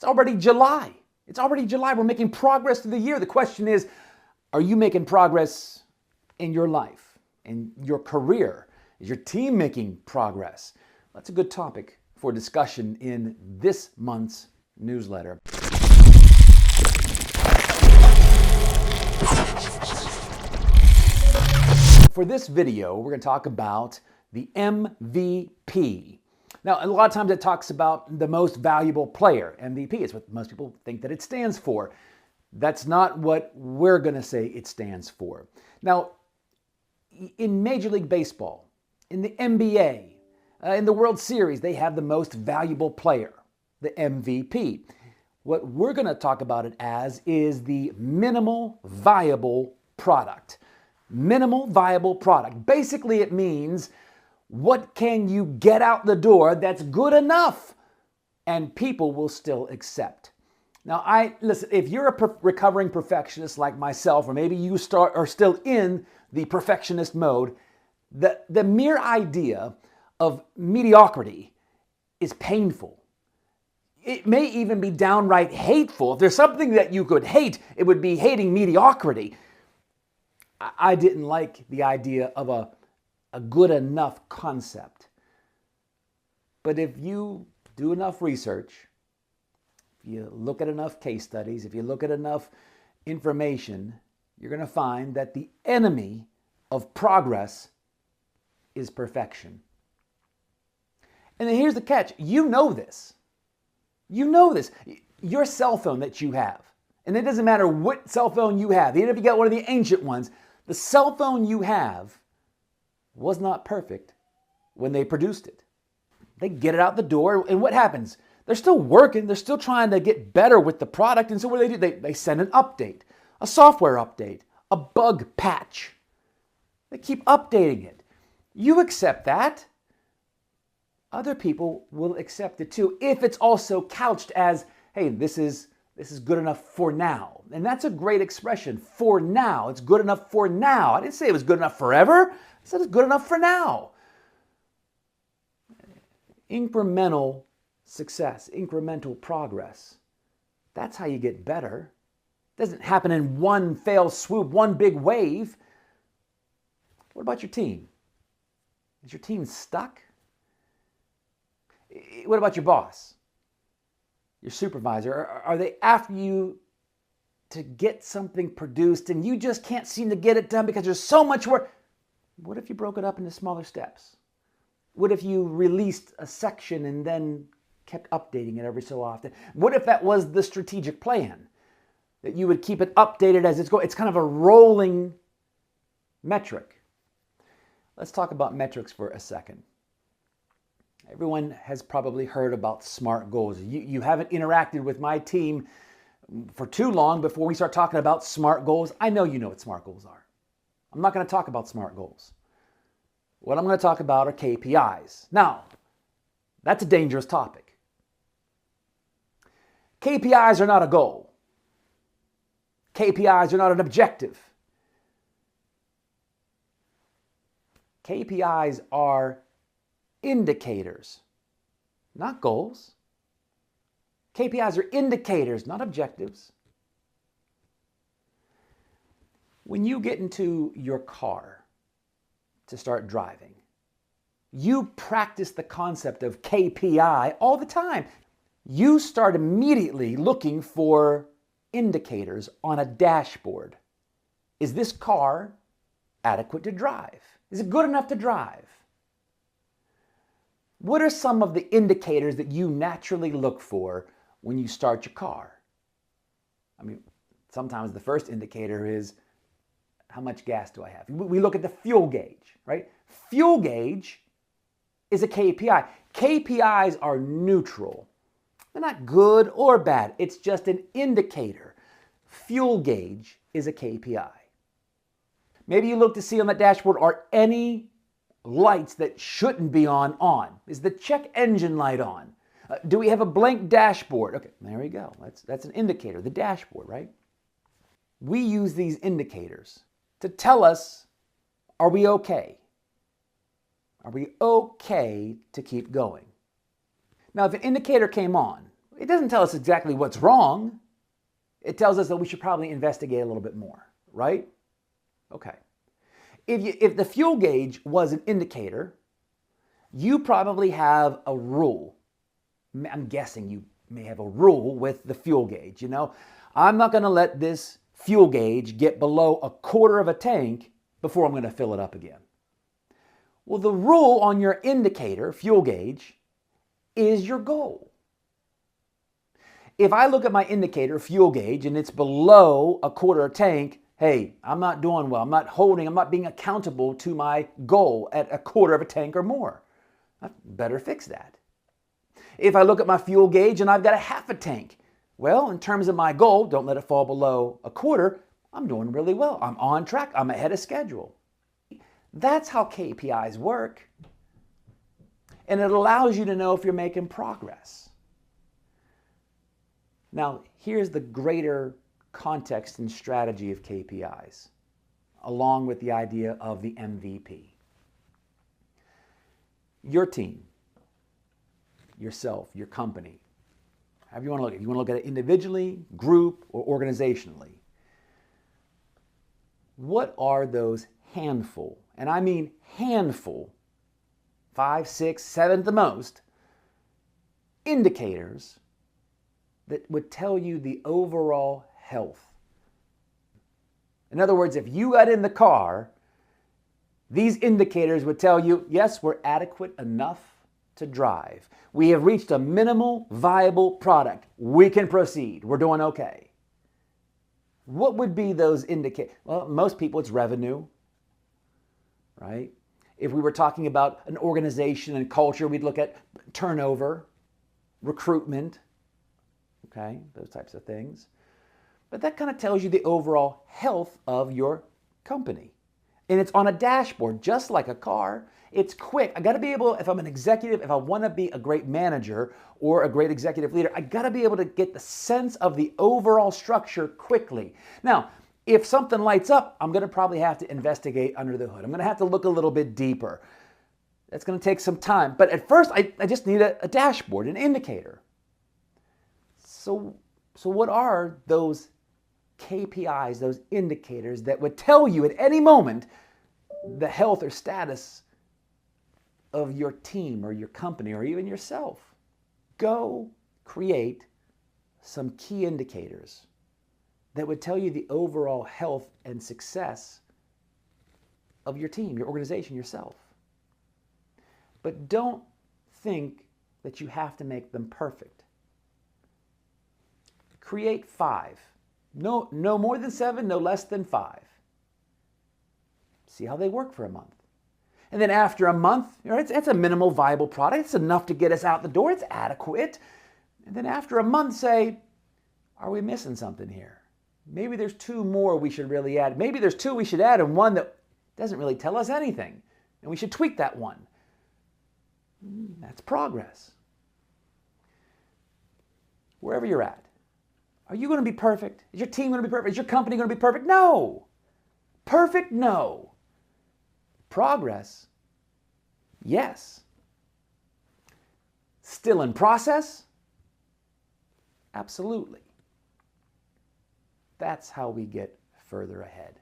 It's already July. It's already July. We're making progress through the year. The question is, are you making progress in your life, in your career? Is your team making progress? That's a good topic for discussion in this month's newsletter. For this video, we're going to talk about the MVP. Now, a lot of times it talks about the most valuable player. MVP is what most people think that it stands for. That's not what we're going to say it stands for. Now, in Major League Baseball, in the NBA, in the World Series, they have the most valuable player, the MVP. What we're going to talk about it as is the minimal viable product. Minimal viable product. Basically, it means what can you get out the door that's good enough and people will still accept. Now, listen, if you're a recovering perfectionist like myself, or maybe you are still in the perfectionist mode, the mere idea of mediocrity is painful. It may even be downright hateful. If there's something that you could hate, it would be hating mediocrity. I didn't like the idea of a good enough concept. But if you do enough research, if you look at enough case studies, if you look at enough information, you're going to find that the enemy of progress is perfection. And then here's the catch. You know this. You know this. Your cell phone that you have, and it doesn't matter what cell phone you have, even if you got one of the ancient ones, the cell phone you have was not perfect when they produced it. They get it out the door, and what happens? They're still working. They're still trying to get better with the product, and so what do? They send an update, a software update, a bug patch. They keep updating it. You accept that. Other people will accept it too, if it's also couched as, hey, this is good enough for now. And that's a great expression, for now. It's good enough for now. I didn't say it was good enough forever. I said it's good enough for now. Incremental success, incremental progress. That's how you get better. It doesn't happen in one fell swoop, one big wave. What about your team? Is your team stuck? What about your boss? Your supervisor? Are they after you to get something produced and you just can't seem to get it done because there's so much work? What if you broke it up into smaller steps? What if you released a section and then kept updating it every so often? What if that was the strategic plan? That you would keep it updated as it's going. It's kind of a rolling metric. Let's talk about metrics for a second. Everyone has probably heard about SMART goals. You haven't interacted with my team for too long before we start talking about SMART goals. I know you know what SMART goals are. I'm not going to talk about SMART goals. What I'm going to talk about are KPIs. Now, that's a dangerous topic. KPIs are not a goal. KPIs are not an objective. KPIs are indicators, not goals. KPIs are indicators, not objectives. When you get into your car to start driving, you practice the concept of KPI all the time. You start immediately looking for indicators on a dashboard. Is this car adequate to drive? Is it good enough to drive? What are some of the indicators that you naturally look for when you start your car? I mean, sometimes the first indicator is, how much gas do I have? We look at the fuel gauge, right? Fuel gauge is a KPI. KPIs are neutral. They're not good or bad. It's just an indicator. Fuel gauge is a KPI. Maybe you look to see on that dashboard, are any lights that shouldn't be on? Is the check engine light on? Do we have a blank dashboard? Okay, there we go. That's an indicator, the dashboard, right? We use these indicators to tell us, are we okay? Are we okay to keep going? Now, if an indicator came on, It doesn't tell us exactly what's wrong. It tells us that we should probably investigate a little bit more, right? Okay. If the fuel gauge was an indicator, you probably have a rule. I'm guessing you may have a rule with the fuel gauge. You know, I'm not going to let this fuel gauge get below a quarter of a tank before I'm going to fill it up again. Well, the rule on your indicator, fuel gauge, is your goal. If I look at my indicator, fuel gauge, and it's below a quarter tank, hey, I'm not doing well. I'm not being accountable to my goal at a quarter of a tank or more. I better fix that. If I look at my fuel gauge and I've got a half a tank, well, in terms of my goal, don't let it fall below a quarter, I'm doing really well. I'm on track. I'm ahead of schedule. That's how KPIs work. And it allows you to know if you're making progress. Now, here's the greater context and strategy of KPIs, along with the idea of the MVP. Your team, yourself, your company, however you want to look at it. You want to look at it individually, group, or organizationally. What are those handful, and I mean handful, 5, 6, 7 at the most, indicators that would tell you the overall health? In other words, if you got in the car, these indicators would tell you, yes, we're adequate enough to drive. We have reached a minimal viable product. We can proceed. We're doing okay. What would be those indicators? Well, most people, it's revenue, right? If we were talking about an organization and culture, we'd look at turnover, recruitment, okay, those types of things. But that kind of tells you the overall health of your company. And it's on a dashboard, just like a car. It's quick. I got to be able, if I'm an executive, if I want to be a great manager or a great executive leader, I got to be able to get the sense of the overall structure quickly. Now, if something lights up, I'm going to probably have to investigate under the hood. I'm going to have to look a little bit deeper. That's going to take some time. But at first, I just need a dashboard, an indicator. So what are those KPIs, those indicators that would tell you at any moment the health or status of your team or your company or even yourself? Go create some key indicators that would tell you the overall health and success of your team, your organization, yourself. But don't think that you have to make them perfect. Create 5. No more than 7, no less than 5. See how they work for a month. And then after a month, it's a minimal viable product. It's enough to get us out the door. It's adequate. And then after a month, say, are we missing something here? Maybe there's 2 more we should really add. Maybe there's 2 we should add and 1 that doesn't really tell us anything. And we should tweak that 1. That's progress. Wherever you're at. Are you going to be perfect? Is your team going to be perfect? Is your company going to be perfect? No. Perfect? No. Progress? Yes. Still in process? Absolutely. That's how we get further ahead.